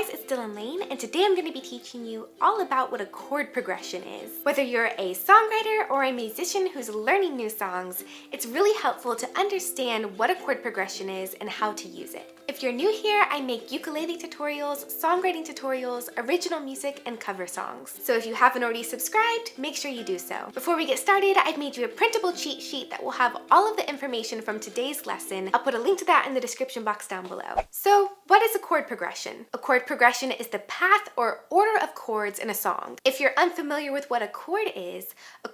guys, it's Dylan Laine, and today I'm going to be teaching you all about what a chord progression is. Whether you're a songwriter or a musician who's learning new songs, it's really helpful to understand what a chord progression is and how to use it. If you're new here, I make ukulele tutorials, songwriting tutorials, original music, and cover songs. So if you haven't already subscribed, make sure you do so. Before we get started, I've made you a printable cheat sheet that will have all of the information from today's lesson. I'll put a link to that in the description box down below. So, what is a chord progression? A chord progression is the path or order of chords in a song. If you're unfamiliar with what a chord is a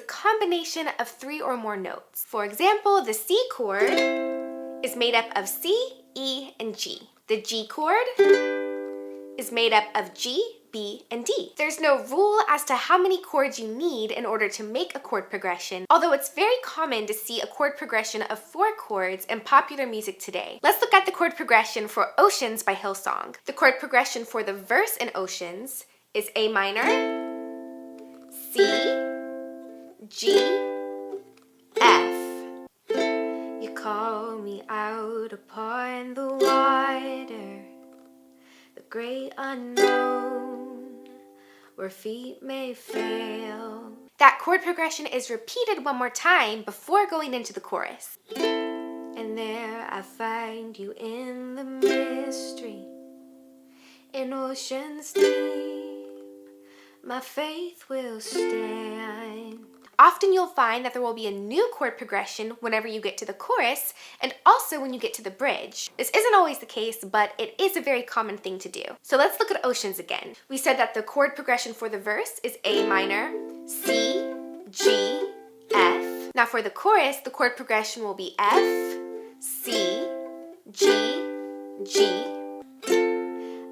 combination of 3 or more notes. For example, the C chord is made up of C, E, and G. The G chord is made up of G, B, and D. There's no rule as to how many chords you need in order to make a chord progression, although it's very common to see a chord progression of 4 chords in popular music today. Let's look at the chord progression for Oceans by Hillsong. The chord progression for the verse in Oceans is A minor, C, G, F. You call me out upon the water, the great unknown, where feet may fail. That chord progression is repeated one more time before going into the chorus. And there I find you in the mystery, in oceans deep, my faith will stand. Often you'll find that there will be a new chord progression whenever you get to the chorus and also when you get to the bridge. This isn't always the case, but it is a very common thing to do. So let's look at Oceans again. We said that the chord progression for the verse is A minor, C, G, F. Now for the chorus, the chord progression will be F, C, G, G.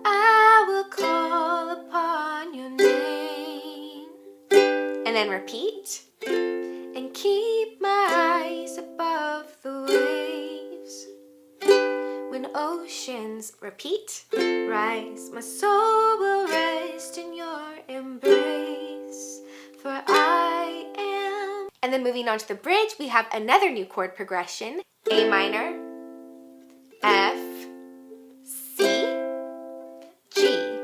I will call upon your name. And then repeat. And keep my eyes above the waves. When oceans, repeat, rise, my soul will rest in your embrace, for I am. And then moving on to the bridge, we have another new chord progression. A minor, F, C, G.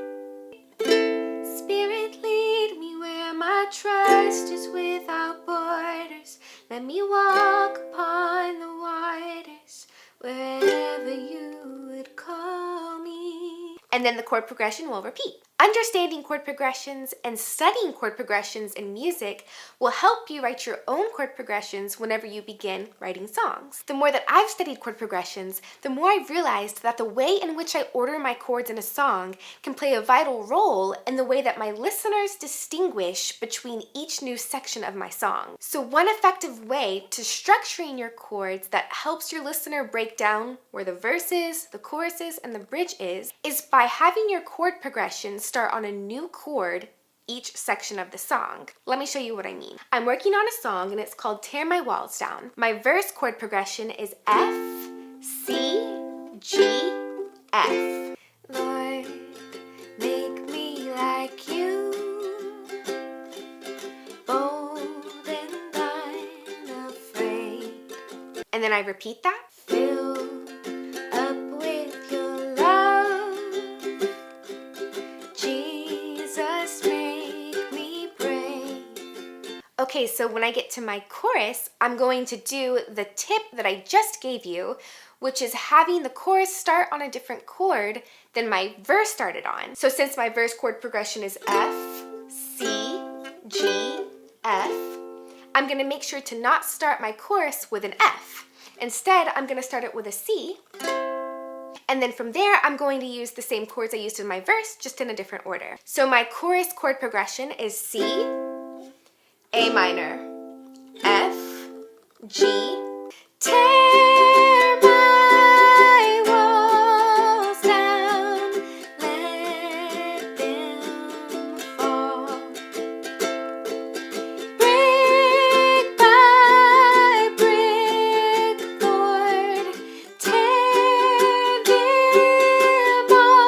Spirit, lead me where my trust is without borders. Let me walk upon the waters, wherever you would call me. And then the chord progression will repeat. Understanding chord progressions and studying chord progressions in music will help you write your own chord progressions whenever you begin writing songs. The more that I've studied chord progressions, the more I've realized that the way in which I order my chords in a song can play a vital role in the way that my listeners distinguish between each new section of my song. So one effective way to structuring your chords that helps your listener break down where the verses, the choruses, and the bridge is by having your chord progressions start on a new chord each section of the song. Let me show you what I mean. I'm working on a song and it's called Tear My Walls Down. My verse chord progression is F, C, G, F. Lord, make me like you, bold and unafraid. And then I repeat that. Fill up with your love, Jesus, make me brave. Okay, so when I get to my chorus, I'm going to do the tip that I just gave you, which is having the chorus start on a different chord than my verse started on. So since my verse chord progression is F, C, G, F, I'm going to make sure to not start my chorus with an F. Instead, I'm going to start it with a C. And then from there, I'm going to use the same chords I used in my verse, just in a different order. So my chorus chord progression is C, A minor, F, G, tear my walls down, let them fall. Brick by brick, Lord, tear them all.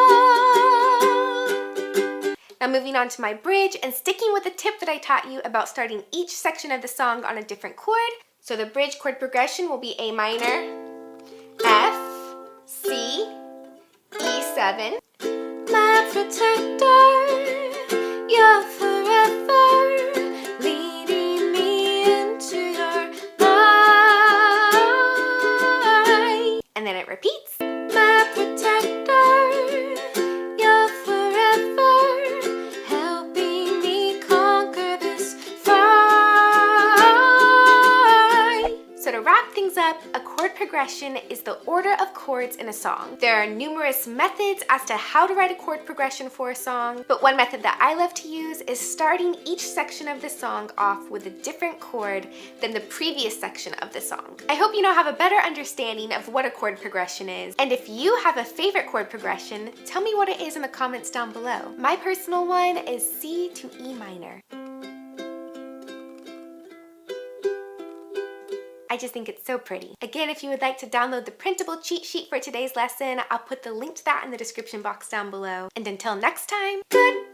Now moving on to my bridge and sticking with the tip that I taught you about starting each section of the song on a different chord. So the bridge chord progression will be A minor, F, C, E7, my protector, you're forever leading me into your light. And then it repeats. My protector, you're forever helping me conquer this fight. So to wrap things up, a chord progression is the order of chords in a song. There are numerous methods as to how to write a chord progression for a song, but one method that I love to use is starting each section of the song off with a different chord than the previous section of the song. I hope you now have a better understanding of what a chord progression is, and if you have a favorite chord progression, tell me what it is in the comments down below. My personal one is C to E minor. I just think it's so pretty. Again, if you would like to download the printable cheat sheet for today's lesson, I'll put the link to that in the description box down below. And until next time, goodbye!